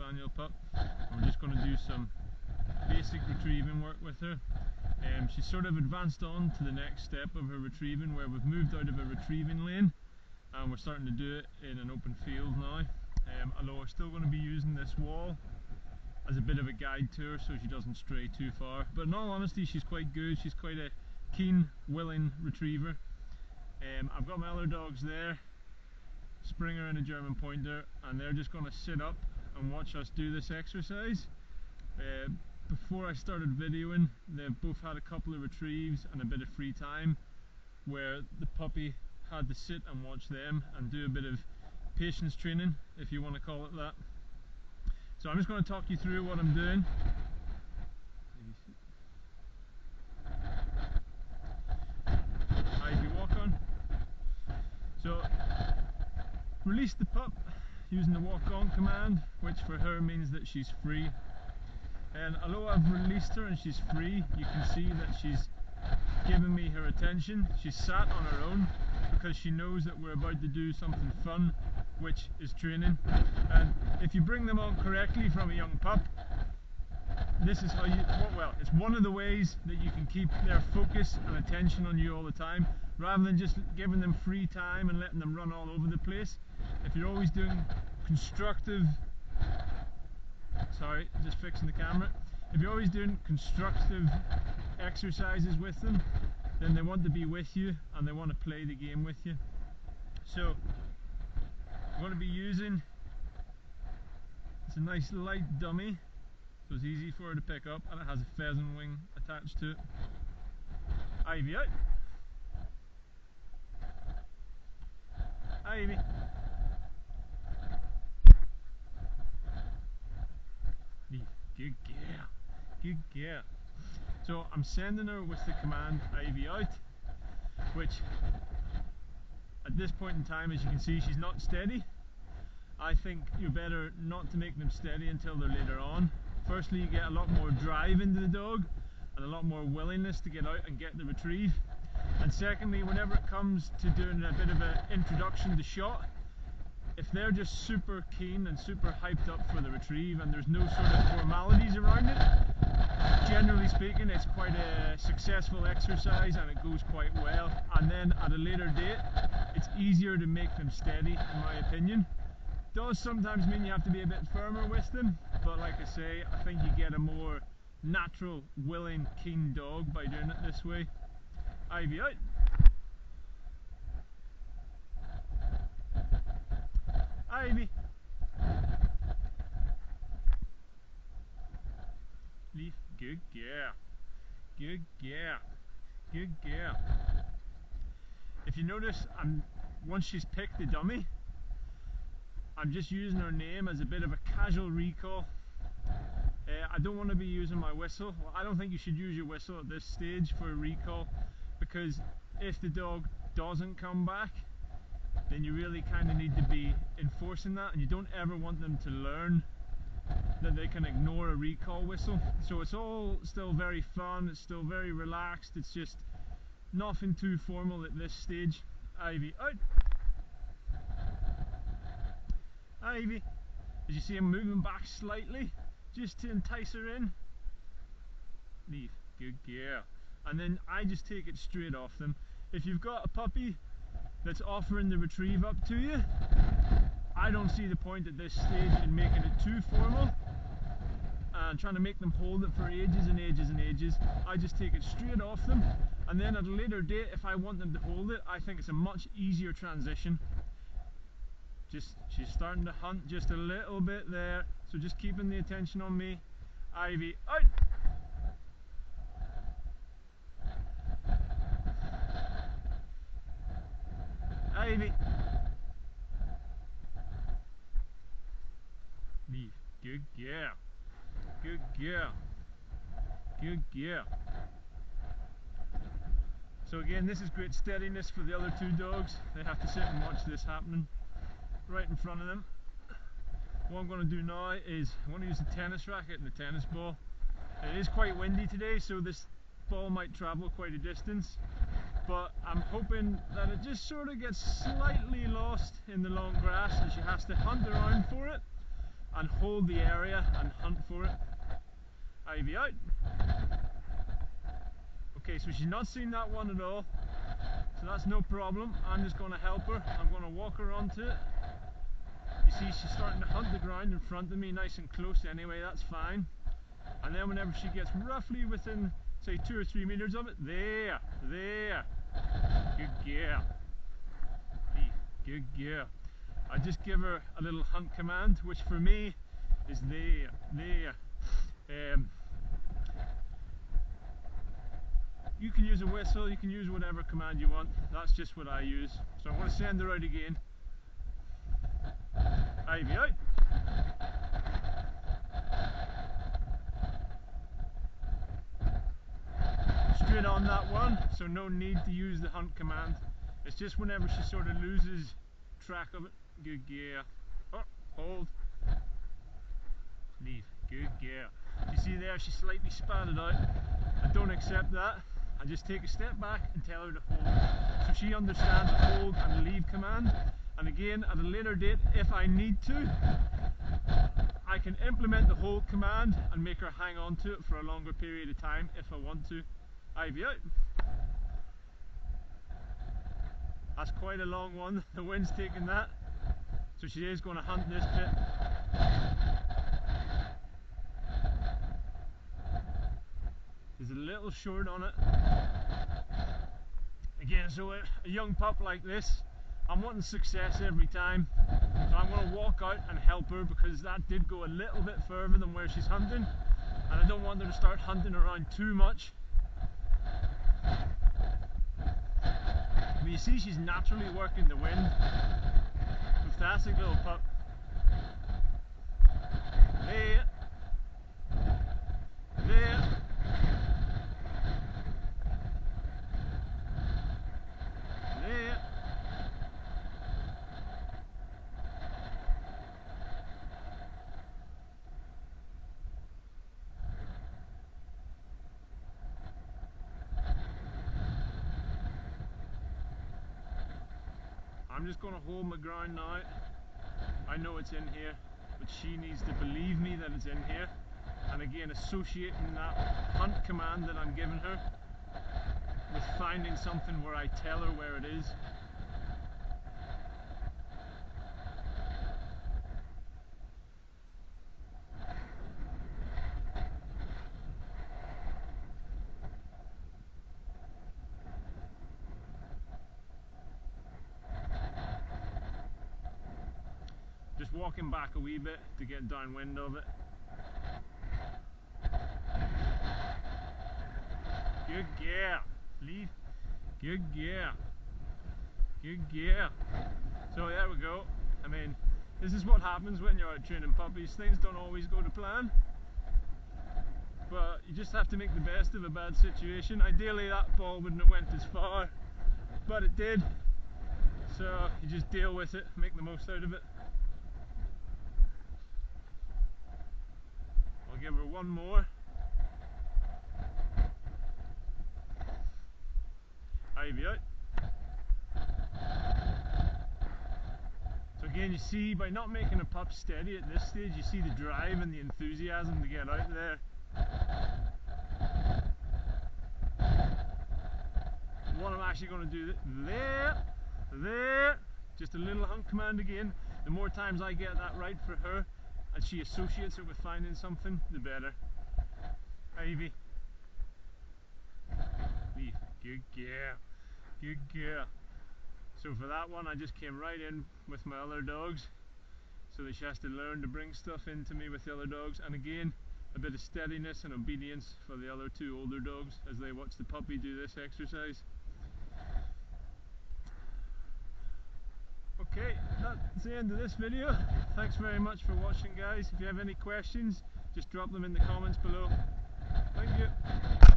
spaniel pup, and we're just going to do some basic retrieving work with her. She's sort of advanced on to the next step of her retrieving, where we've moved out of a retrieving lane and we're starting to do it in an open field now. Although we're still going to be using this wall as a bit of a guide to her so she doesn't stray too far. But in all honesty, she's quite good. She's quite a keen, willing retriever. I've got my other dogs there, Springer and a German Pointer, and they're just going to sit up and watch us do this exercise. Before I started videoing, they've both had a couple of retrieves and a bit of free time where the puppy had to sit and watch them and do a bit of patience training, if you want to call it that. So I'm just going to talk you through what I'm doing. Ivy, walk on. So release the pup using the walk on command, which for her means that she's free. And although I've released her and she's free, you can see that she's given me her attention. She's sat on her own because she knows that we're about to do something fun, which is training. And if you bring them on correctly from a young pup, this is how you, well, it's one of the ways that you can keep their focus and attention on you all the time, rather than just giving them free time and letting them run all over the place. If you're always doing constructive, sorry, just fixing the camera. If you're always doing constructive exercises with them, then they want to be with you and they want to play the game with you. So I'm going to be using, it's a nice light dummy, so it's easy for her to pick up, and it has a pheasant wing attached to it. Ivy out. Ivy. Good girl. Good girl. So I'm sending her with the command Ivy out, which at this point in time, as you can see, she's not steady. I think you're better not to make them steady until they're later on. Firstly, you get a lot more drive into the dog and a lot more willingness to get out and get the retrieve. And secondly, whenever it comes to doing a bit of an introduction to shot, if they're just super keen and super hyped up for the retrieve and there's no sort of formalities around it, generally speaking it's quite a successful exercise and it goes quite well. And then at a later date, it's easier to make them steady, in my opinion. Does sometimes mean you have to be a bit firmer with them, but like I say, I think you get a more natural, willing, keen dog by doing it this way. Ivy out. Ivy. Leaf. Good girl. Good girl. Good girl. If you notice, once she's picked the dummy, I'm just using her name as a bit of a casual recall. I don't want to be using my whistle. Well, I don't think you should use your whistle at this stage for a recall, because if the dog doesn't come back, then you really kind of need to be enforcing that, and you don't ever want them to learn that they can ignore a recall whistle. So it's all still very fun, it's still very relaxed, it's just nothing too formal at this stage. Ivy out. Ivy. As you see, I'm moving back slightly just to entice her in. Leave. Good girl. And then I just take it straight off them. If you've got a puppy that's offering the retrieve up to you, I don't see the point at this stage in making it too formal and trying to make them hold it for ages and ages and ages. I just take it straight off them, and then at a later date, if I want them to hold it, I think it's a much easier transition. She's starting to hunt just a little bit there, so just keeping the attention on me. Ivy out. Ivy. Leave. Good girl. Good girl. Good girl. So again, this is great steadiness for the other two dogs. They have to sit and watch this happening right in front of them. What I'm going to do now is I'm going to use the tennis racket and the tennis ball. It is quite windy today, so this ball might travel quite a distance, but I'm hoping that it just sort of gets slightly lost in the long grass and she has to hunt around for it. and hold the area and hunt for it. Ivy out. Okay, so she's not seen that one at all, so that's no problem. I'm just going to help her. I'm going to walk her onto it. You see she's starting to hunt the ground in front of me, nice and close anyway, that's fine. And then whenever she gets roughly within, say, 2 or 3 meters of it, there, good girl, good girl. I just give her a little hunt command, which for me is there. You can use a whistle, you can use whatever command you want, that's just what I use. So I'm going to send her out again. Ivy out. Straight on that one, so no need to use the hunt command. It's just whenever she sort of loses track of it. Good girl. Oh, hold. Leave. Good girl. You see there, she slightly spatted out. I don't accept that. I just take a step back and tell her to hold. So she understands the hold and leave command. And again, at a later date, if I need to, I can implement the hold command and make her hang on to it for a longer period of time if I want to. Ivy out. That's quite a long one. The wind's taking that. So she is going to hunt this bit. She's a little short on it. Again, so a young pup like this, I'm wanting success every time. So I'm going to walk out and help her, because that did go a little bit further than where she's hunting. And I don't want her to start hunting around too much. But you see she's naturally working the wind. Fantastic little pup. There. There. There. I'm just going to hold my ground now. I know it's in here, but she needs to believe me that it's in here. And again, associating that hunt command that I'm giving her with finding something where I tell her where it is. Just walking back a wee bit to get downwind of it. Good girl. Lead. Good girl. Good girl. So there we go. I mean, this is what happens when you're out training puppies. Things don't always go to plan. But you just have to make the best of a bad situation. Ideally that ball wouldn't have went as far, but it did. So you just deal with it, make the most out of it. I'll give her one more. Ivy out. So again, you see, by not making a pup steady at this stage, you see the drive and the enthusiasm to get out there. What I'm actually going to do there, just a little hunt command again. The more times I get that right for her and she associates it with finding something, the better. Ivy. Good girl. Good girl. So for that one I just came right in with my other dogs, so that she has to learn to bring stuff into me with the other dogs, and again a bit of steadiness and obedience for the other two older dogs as they watch the puppy do this exercise. Okay, that's the end of this video. Thanks very much for watching, guys. If you have any questions, just drop them in the comments below. Thank you.